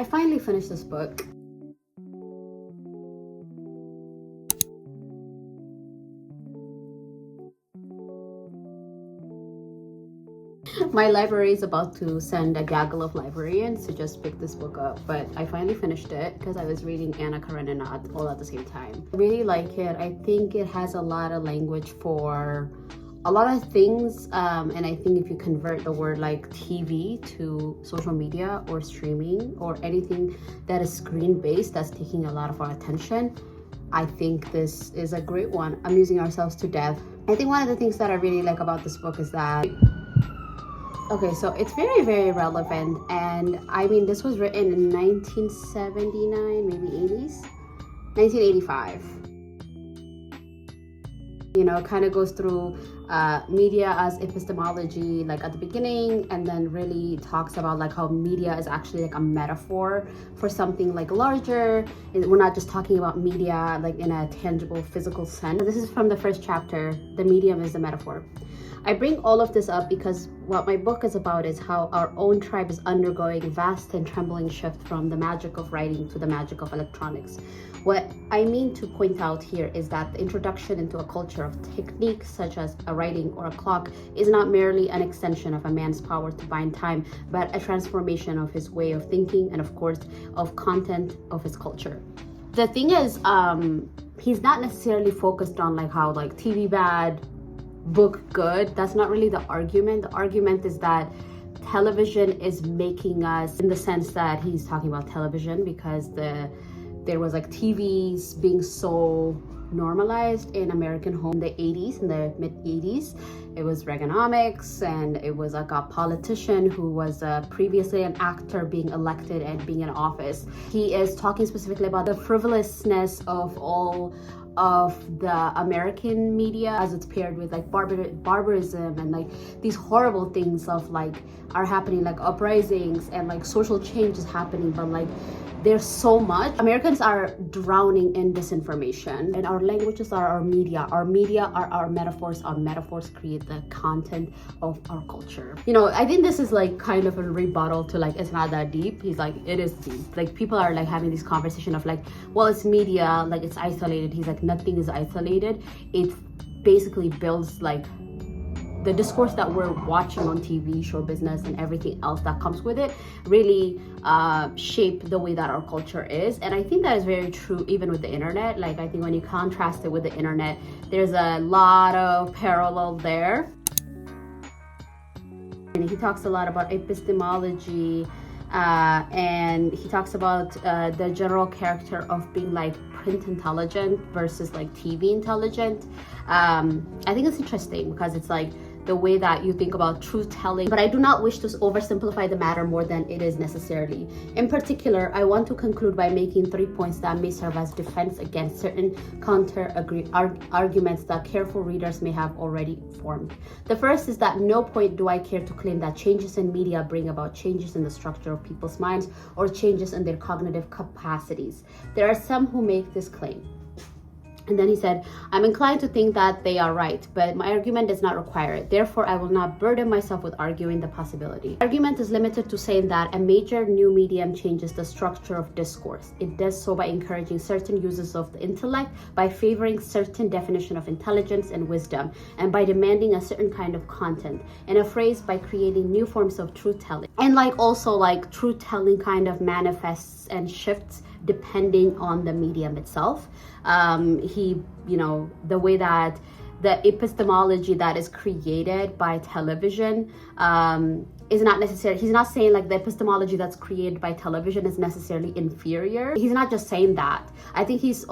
I finally finished this book. My library is about to send a gaggle of librarians to just pick this book up, but I finally finished it because I was reading Anna Karenina all at the same time. I really like it. I think it has a lot of language for a lot of things, and I think if you convert the word like TV to social media or streaming or anything that is screen-based that's taking a lot of our attention, I think this is a great one. Amusing ourselves to death. I think one of the things that I really like about this book is that okay, so it's very, very relevant, and I mean, this was written in 1979, maybe 80s, 1985. You know, it kind of goes through media as epistemology, like at the beginning, and then really talks about like how media is actually like a metaphor for something like larger. We're not just talking about media like in a tangible, physical sense. This is from the first chapter, The Medium is the Metaphor. I bring all of this up because what my book is about is how our own tribe is undergoing vast and trembling shift from the magic of writing to the magic of electronics. What I mean to point out here is that the introduction into a culture of techniques such as a writing or a clock is not merely an extension of a man's power to bind time, but a transformation of his way of thinking and of course of content of his culture. The thing is, he's not necessarily focused on like how like TV bad, book good. That's not really the argument. The argument is that television is making us, in the sense that he's talking about television because there was like TVs being so normalized in American home in the 80s, in the mid 80s. It was Reaganomics, and it was like a politician who was previously an actor being elected and being in office. He is talking specifically about the frivolousness of all of the American media as it's paired with like barbarism and like these horrible things of like are happening, like uprisings and like social change is happening, but like there's so much. Americans are drowning in disinformation, and our languages are our media. Our media are our metaphors. Our metaphors create the content of our culture. You know, I think this is like kind of a rebuttal to like, it's not that deep. He's like, it is deep. Like people are like having this conversation of like, well, it's media, like it's isolated. He's like, nothing is isolated. It basically builds like the discourse that we're watching on TV, show business, and everything else that comes with it really shape the way that our culture is. And I think that is very true even with the internet. Like I think when you contrast it with the internet, there's a lot of parallel there. And he talks a lot about epistemology, and he talks about the general character of being like print intelligent versus like TV intelligent. I think it's interesting because it's like the way that you think about truth telling, but I do not wish to oversimplify the matter more than it is necessarily. In particular, I want to conclude by making 3 points that may serve as defense against certain arguments that careful readers may have already formed. The first is that no point do I care to claim that changes in media bring about changes in the structure of people's minds or changes in their cognitive capacities. There are some who make this claim. And then he said, I'm inclined to think that they are right, but my argument does not require it. Therefore, I will not burden myself with arguing the possibility. Argument is limited to saying that a major new medium changes the structure of discourse. It does so by encouraging certain uses of the intellect, by favoring certain definition of intelligence and wisdom, and by demanding a certain kind of content. In a phrase, by creating new forms of truth-telling. And like also like truth-telling kind of manifests and shifts depending on the medium itself. You know, the way that the epistemology that is created by television is not necessarily, he's not saying like the epistemology that's created by television is necessarily inferior. He's not just saying that. I think he's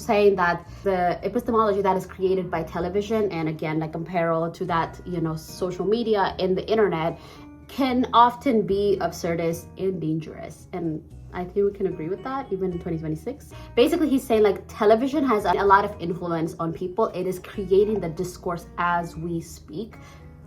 saying that the epistemology that is created by television, and again, like in parallel to that, you know, social media and the internet, can often be absurdist and dangerous. And I think we can agree with that even in 2026. Basically, he's saying like television has a lot of influence on people. It is creating the discourse as we speak.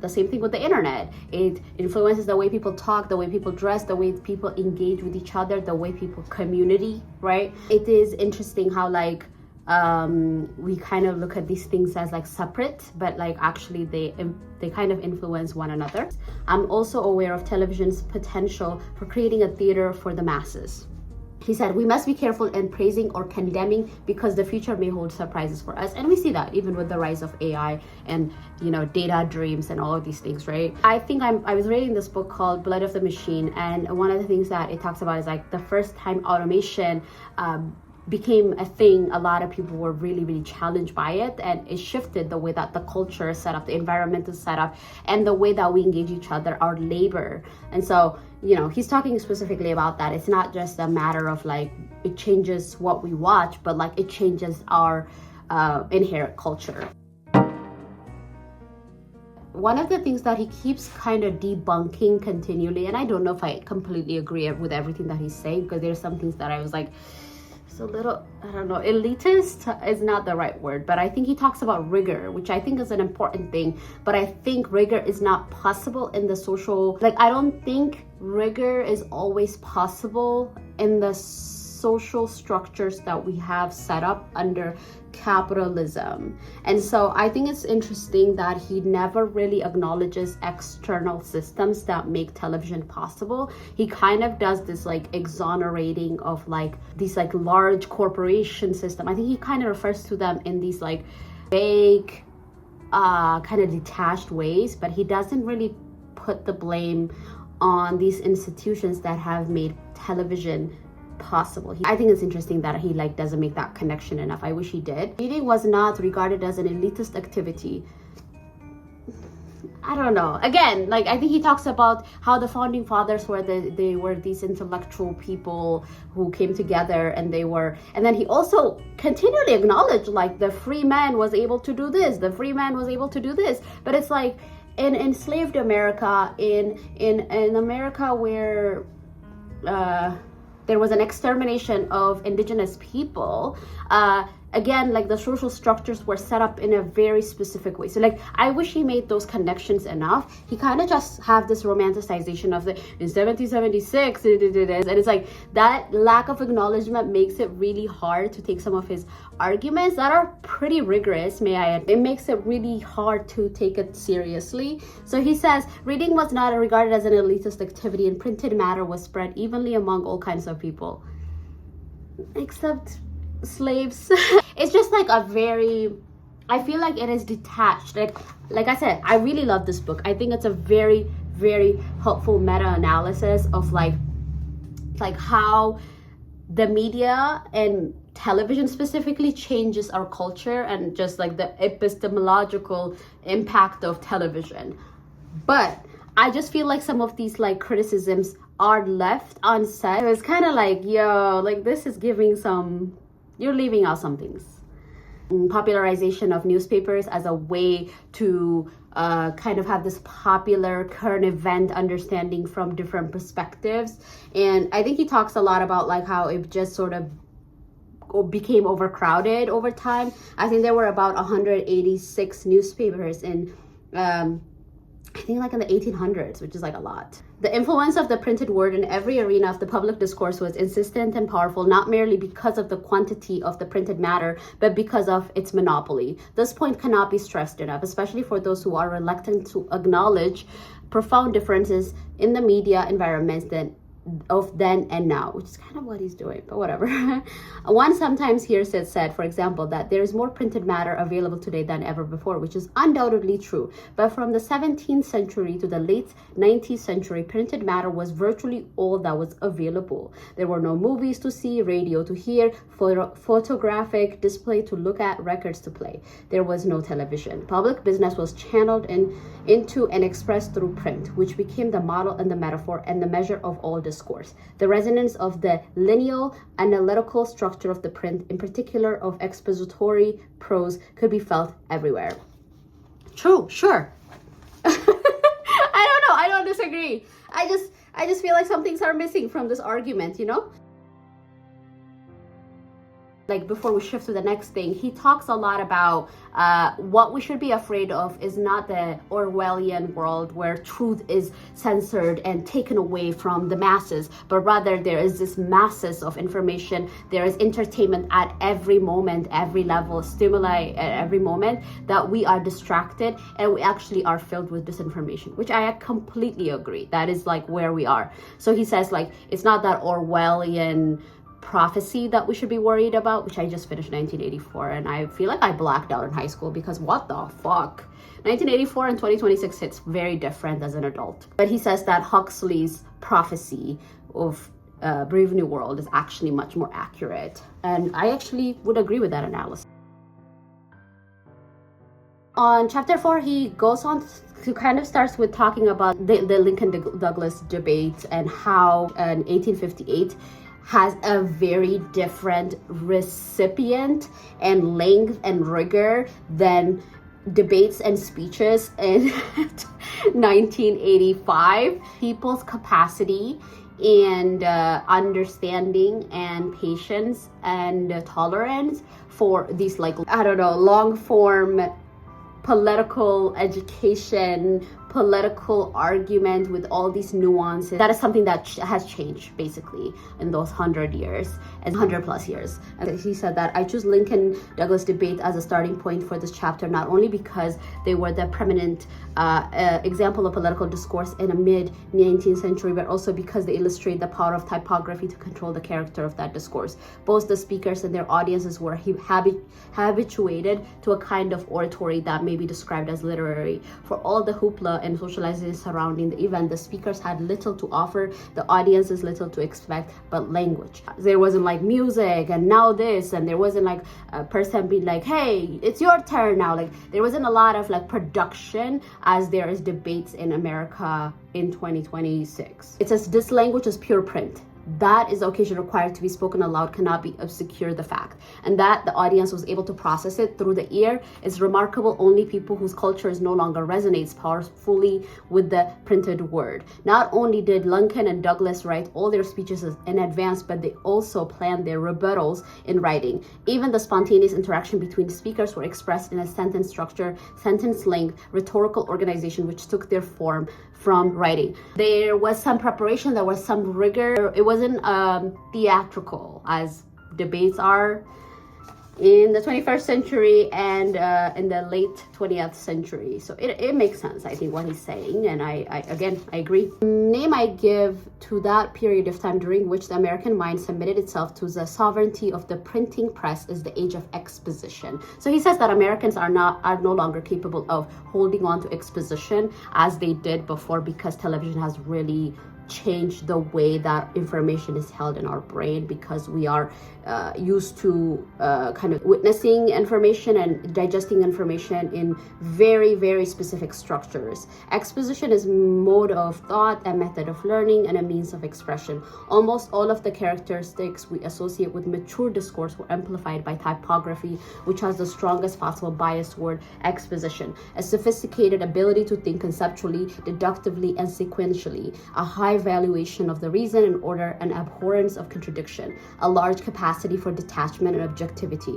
The same thing with the internet. It influences the way people talk, the way people dress, the way people engage with each other, the way people community, right? It is interesting how like we kind of look at these things as like separate, but like actually they kind of influence one another. I'm also aware of television's potential for creating a theater for the masses. He said, we must be careful in praising or condemning because the future may hold surprises for us. And we see that even with the rise of AI and, you know, data dreams and all of these things, right? I think I was reading this book called Blood of the Machine. And one of the things that it talks about is like the first time automation became a thing, a lot of people were really, really challenged by it, and it shifted the way that the culture is set up, the environment is set up, and the way that we engage each other, our labor. And so, you know, he's talking specifically about that. It's not just a matter of like it changes what we watch, but like it changes our inherent culture. One of the things that he keeps kind of debunking continually, and I don't know if I completely agree with everything that he's saying, because there's some things that I was like, a little, I don't know, elitist is not the right word, but I think he talks about rigor, which I think is an important thing. But I think rigor is not possible in the social, like I don't think rigor is always possible in the social structures that we have set up under capitalism. And so I think it's interesting that he never really acknowledges external systems that make television possible. He kind of does this like exonerating of like these like large corporation system. I think he kind of refers to them in these like vague kind of detached ways, but he doesn't really put the blame on these institutions that have made television possible. I think it's interesting that he like doesn't make that connection enough. I wish he did. Reading was not regarded as an elitist activity. I don't know. Again, like I think he talks about how the founding fathers were they were these intellectual people who came together, and then he also continually acknowledged like the free man was able to do this, the free man was able to do this. But it's like in enslaved America, in America where there was an extermination of indigenous people, again, like the social structures were set up in a very specific way. So like, I wish he made those connections enough. He kind of just have this romanticization of the in 1776, and it's like that lack of acknowledgement makes it really hard to take some of his arguments that are pretty rigorous, may I add. It makes it really hard to take it seriously. So he says, reading was not regarded as an elitist activity, and printed matter was spread evenly among all kinds of people. Except slaves. It's just like a very, I feel like it is detached. Like I said, I really love this book. I think it's a very, very helpful meta-analysis of like how the media and television specifically changes our culture, and just like the epistemological impact of television. But I just feel like some of these like criticisms are left unsaid. It's kind of like, yo, like this is giving some, you're leaving out some things. Popularization of newspapers as a way to kind of have this popular current event understanding from different perspectives. And I think he talks a lot about like how it just sort of became overcrowded over time. I think there were about 186 newspapers in I think like in the 1800s, which is like a lot. The influence of the printed word in every arena of the public discourse was insistent and powerful, not merely because of the quantity of the printed matter, but because of its monopoly. This point cannot be stressed enough, especially for those who are reluctant to acknowledge profound differences in the media environments of then and now, which is kind of what he's doing, but whatever. One sometimes hears it said, for example, that there is more printed matter available today than ever before, which is undoubtedly true. But from the 17th century to the late 19th century, printed matter was virtually all that was available. There were no movies to see, radio to hear, photographic display to look at, records to play. There was no television. Public business was channeled into and expressed through print, which became the model and the metaphor and the measure of all discourse. The resonance of the lineal analytical structure of the print, in particular of expository prose, could be felt everywhere. True, sure. I don't know, I don't disagree. I just feel like some things are missing from this argument, you know? like before we shift to the next thing, he talks a lot about what we should be afraid of is not the Orwellian world where truth is censored and taken away from the masses, but rather there is this masses of information. There is entertainment at every moment, every level, stimuli at every moment, that we are distracted and we actually are filled with disinformation, which I completely agree. That is like where we are. So he says like, it's not that Orwellian prophecy that we should be worried about, which I just finished 1984, and I feel like I blacked out in high school because what the fuck. 1984 and 2026 hits very different as an adult. But he says that Huxley's prophecy of Brave New World is actually much more accurate, and I actually would agree with that analysis. On chapter 4, he goes on to kind of starts with talking about the Lincoln-Douglas debate and how in 1858 has a very different recipient and length and rigor than debates and speeches in 1985. People's capacity and understanding and patience and tolerance for these, like, I don't know, long form political education, political argument with all these nuances. That is something that has changed basically in those 100 years and 100 plus years. And he said that I choose Lincoln-Douglas debate as a starting point for this chapter, not only because they were the preeminent example of political discourse in a mid-19th century, but also because they illustrate the power of typography to control the character of that discourse. Both the speakers and their audiences were habituated to a kind of oratory that may be described as literary. For all the hoopla and socializing surrounding the event, the speakers had little to offer, the audiences little to expect but language. There wasn't like music and now this, and there wasn't like a person being like, hey, it's your turn now. Like, there wasn't a lot of like production as there is debates in America in 2026. It says this language is pure print. That is the occasion required to be spoken aloud cannot be obscure the fact, and that the audience was able to process it through the ear is remarkable. Only people whose cultures no longer resonates powerfully with the printed word. Not only did Lincoln and Douglas write all their speeches in advance, but they also planned their rebuttals in writing. Even the spontaneous interaction between speakers were expressed in a sentence structure, sentence length, rhetorical organization, which took their form from writing. There was some preparation, there was some rigor. It wasn't theatrical as debates are in the 21st century and in the late 20th century. So it makes sense, I think, what he's saying, and I agree. Name I give to that period of time during which the American mind submitted itself to the sovereignty of the printing press is the age of exposition. So he says that Americans are no longer capable of holding on to exposition as they did before, because television has really change the way that information is held in our brain, because we are used to kind of witnessing information and digesting information in very, very specific structures. Exposition is mode of thought, a method of learning, and a means of expression. Almost all of the characteristics we associate with mature discourse were amplified by typography, which has the strongest possible bias toward exposition. A sophisticated ability to think conceptually, deductively, and sequentially. A high valuation of the reason and order, and abhorrence of contradiction. A large capacity for detachment and objectivity.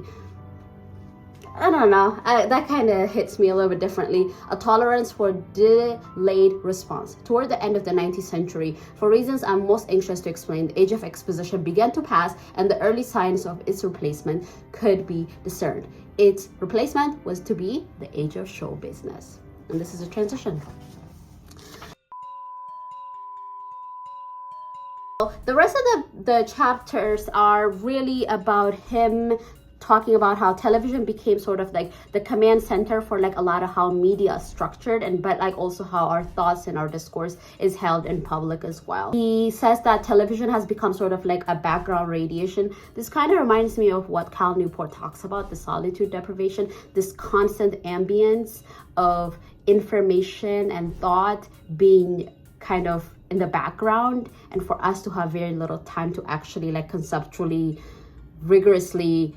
I don't know, that kind of hits me a little bit differently. A tolerance for delayed response. Toward the end of the 19th century, for reasons I'm most anxious to explain, the age of exposition began to pass, and the early signs of its replacement could be discerned. Its replacement was to be the age of show business. And this is a transition. The rest of the chapters are really about him talking about how television became sort of like the command center for like a lot of how media is structured, and but like also how our thoughts and our discourse is held in public as well. He says that television has become sort of like a background radiation. This kind of reminds me of what Cal Newport talks about, the solitude deprivation, this constant ambience of information and thought being kind of in the background, and for us to have very little time to actually like conceptually rigorously,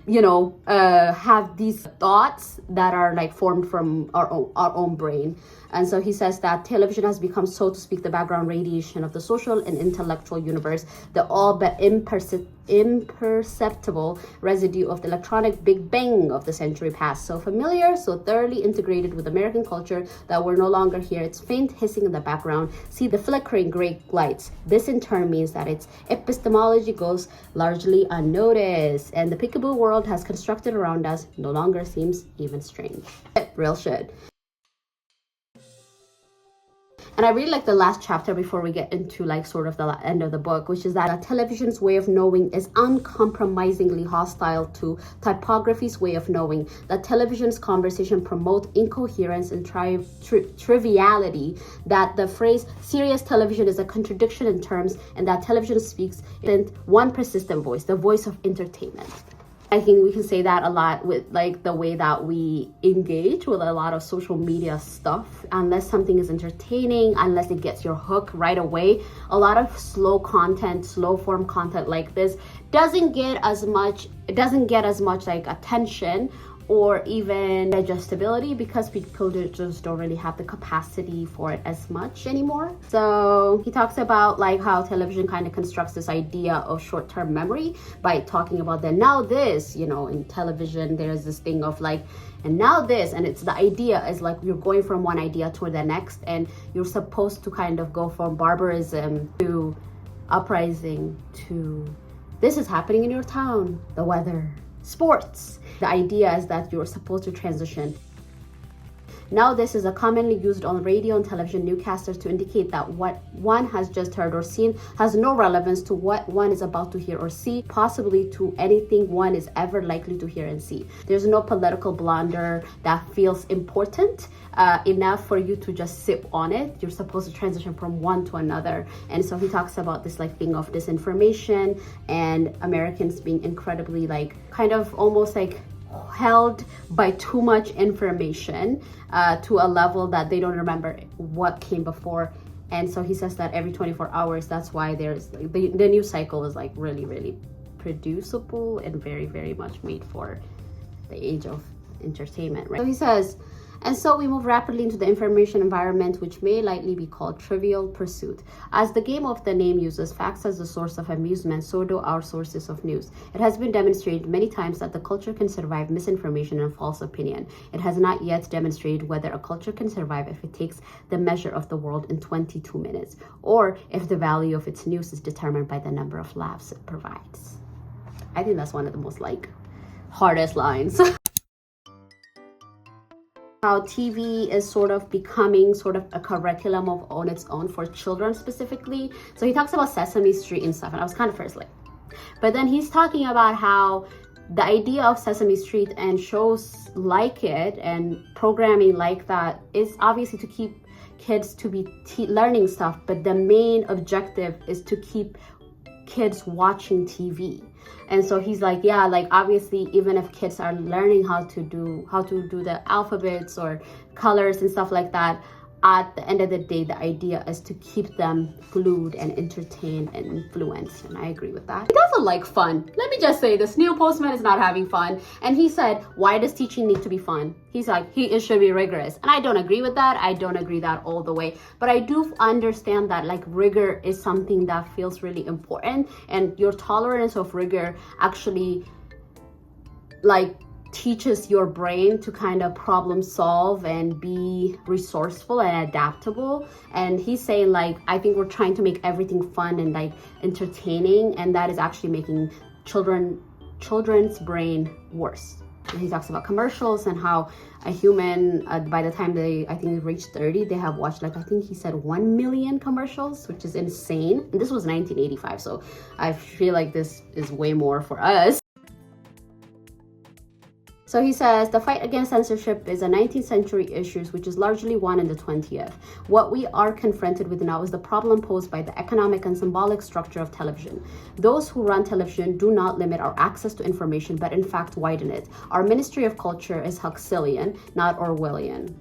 have these thoughts that are like formed from our own brain. And so he says that television has become, so to speak, the background radiation of the social and intellectual universe, the all but imperceptible residue of the electronic Big Bang of the century past. So familiar, so thoroughly integrated with American culture that we're no longer here. Its faint hissing in the background. See the flickering gray lights. This in turn means that its epistemology goes largely unnoticed, and the peekaboo world has constructed around us no longer seems even strange. Real shit. And I really like the last chapter before we get into like sort of the end of the book, which is that television's way of knowing is uncompromisingly hostile to typography's way of knowing. That television's conversation promote incoherence and triviality. That the phrase serious television is a contradiction in terms, and that television speaks in one persistent voice, the voice of entertainment. I think we can say that a lot with like the way that we engage with a lot of social media stuff. Unless something is entertaining, unless it gets your hook right away, a lot of slow form content like this doesn't get as much like attention or even digestibility, because people just don't really have the capacity for it as much anymore. So he talks about like how television kind of constructs this idea of short-term memory by talking about the now this, in television there's this thing of like, and now this, and it's the idea is like you're going from one idea to the next, and you're supposed to kind of go from barbarism to uprising to this is happening in your town, the weather, sports. The idea is that you're supposed to transition. Now this is a commonly used on radio and television newscasters to indicate that what one has just heard or seen has no relevance to what one is about to hear or see, possibly to anything one is ever likely to hear and see. There's no political blunder that feels important enough for you to just sip on it. You're supposed to transition from one to another. And so he talks about this like thing of disinformation and Americans being incredibly like kind of almost like held by too much information to a level that they don't remember what came before. And so he says that every 24 hours, that's why there's like, the news cycle is like really, really producible and very, very much made for the age of entertainment, right? So he says, and so we move rapidly into the information environment, which may lightly be called trivial pursuit. As the game of the name uses facts as the source of amusement, so do our sources of news. It has been demonstrated many times that the culture can survive misinformation and false opinion. It has not yet demonstrated whether a culture can survive if it takes the measure of the world in 22 minutes, or if the value of its news is determined by the number of laughs it provides. I think that's one of the most like hardest lines. How TV is sort of becoming sort of a curriculum on its own for children specifically. So he talks about Sesame Street and stuff, and I was kind of first like, but then he's talking about how the idea of Sesame Street and shows like it and programming like that is obviously to keep kids to be learning stuff, but the main objective is to keep kids watching TV. And so he's like, yeah, like obviously even if kids are learning how to do the alphabets or colors and stuff like that, at the end of the day, the idea is to keep them glued and entertained and influenced. And I agree with that. He doesn't like fun. Let me just say this, Neil Postman is not having fun. And he said, why does teaching need to be fun? He's like, it should be rigorous. And I don't agree with that. I don't agree that all the way. But I do understand that like rigor is something that feels really important. And your tolerance of rigor actually like teaches your brain to kind of problem solve and be resourceful and adaptable. And he's saying like, I think we're trying to make everything fun and like entertaining, and that is actually making children's brain worse. And he talks about commercials and how a human by the time they reach 30, they have watched like I think he said 1 million commercials, which is insane. And this was 1985, so I feel like this is way more for us. So he says, the fight against censorship is a 19th century issue which is largely won in the 20th. What we are confronted with now is the problem posed by the economic and symbolic structure of television. Those who run television do not limit our access to information, but in fact widen it. Our Ministry of Culture is Huxleyan, not Orwellian.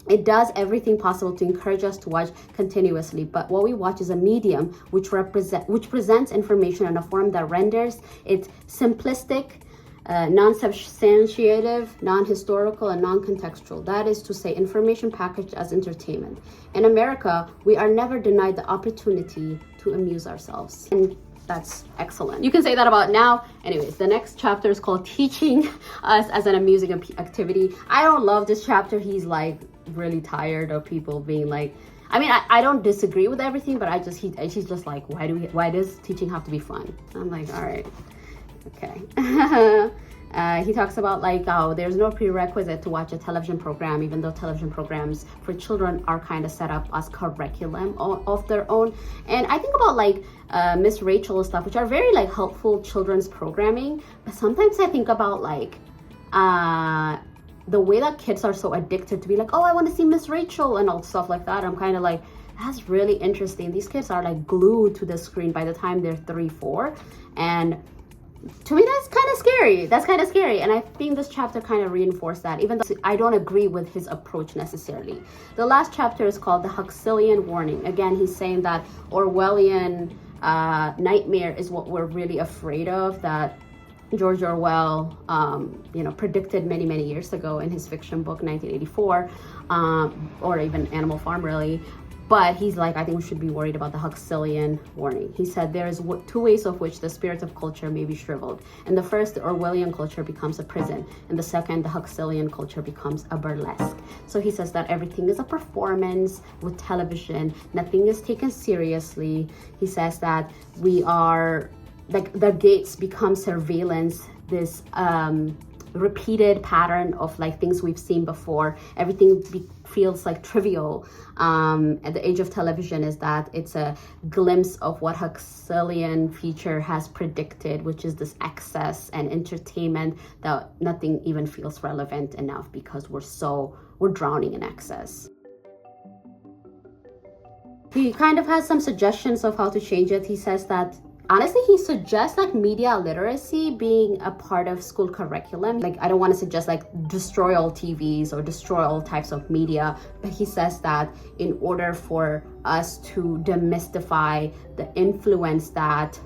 It does everything possible to encourage us to watch continuously, but what we watch is a medium which presents information in a form that renders it simplistic, non-substantiative, non-historical, and non-contextual. That is to say, information packaged as entertainment. In America, we are never denied the opportunity to amuse ourselves. And that's excellent. You can say that about now. Anyways, the next chapter is called Teaching Us as an Amusing Activity. I don't love this chapter. He's like really tired of people being like, I mean, I don't disagree with everything, but he's just like, why does teaching have to be fun? I'm like, all right, okay. He talks about like, oh, there's no prerequisite to watch a television program, even though television programs for children are kind of set up as curriculum of their own. And I think about like Miss Rachel and stuff, which are very like helpful children's programming. But sometimes I think about like the way that kids are so addicted to be like, oh, I want to see Miss Rachel and all stuff like that. I'm kind of like, that's really interesting. These kids are like glued to the screen by the time they're 3, 4. And to me, that's kind of scary. That's kind of scary. And I think this chapter kind of reinforced that, even though I don't agree with his approach necessarily. The last chapter is called The Huxleyan Warning. Again, he's saying that Orwellian nightmare is what we're really afraid of, that George Orwell, predicted many, many years ago in his fiction book, 1984, or even Animal Farm, really. But he's like, I think we should be worried about the Huxleyan warning. He said there is 2 ways of which the spirit of culture may be shriveled. In the first, the Orwellian culture becomes a prison. In the second, the Huxleyan culture becomes a burlesque. So he says that everything is a performance with television. Nothing is taken seriously. He says that we are, like, the gates become surveillance, this repeated pattern of like things we've seen before. Everything feels like trivial. At the age of television is that it's a glimpse of what Huxleyan future has predicted, which is this excess and entertainment that nothing even feels relevant enough because we're drowning in excess. He kind of has some suggestions of how to change it. He says that honestly, he suggests like media literacy being a part of school curriculum. Like, I don't want to suggest like destroy all TVs or destroy all types of media, but he says that in order for us to demystify the influence that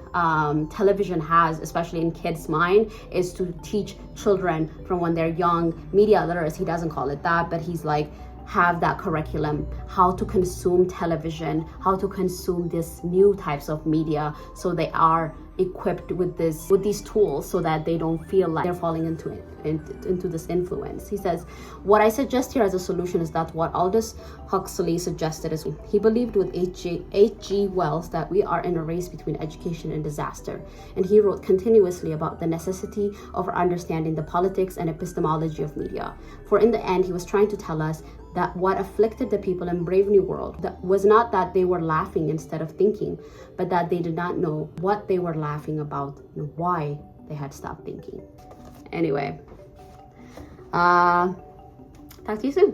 television has, especially in kids' mind, is to teach children from when they're young media literacy. He doesn't call it that, but he's like, have that curriculum, how to consume television, how to consume these new types of media, so they are equipped with these tools so that they don't feel like they're falling into this influence. He says, what I suggest here as a solution is that what Aldous Huxley suggested is, he believed with H.G. Wells that we are in a race between education and disaster, and he wrote continuously about the necessity of understanding the politics and epistemology of media. For in the end, he was trying to tell us that what afflicted the people in Brave New World that was not that they were laughing instead of thinking, but that they did not know what they were laughing about and why they had stopped thinking. Anyway, talk to you soon.